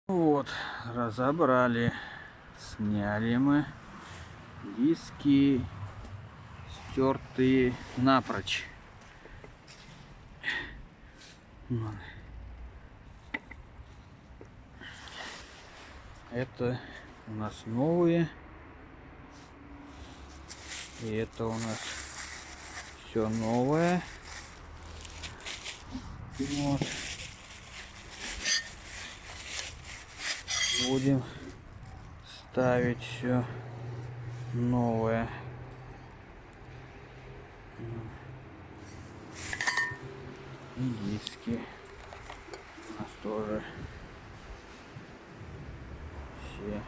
Вот, разобрали, сняли мы диски, стертые напрочь. Это у нас новые, и это у нас все новое. Вот. Будем ставить все новое. И диски у нас тоже все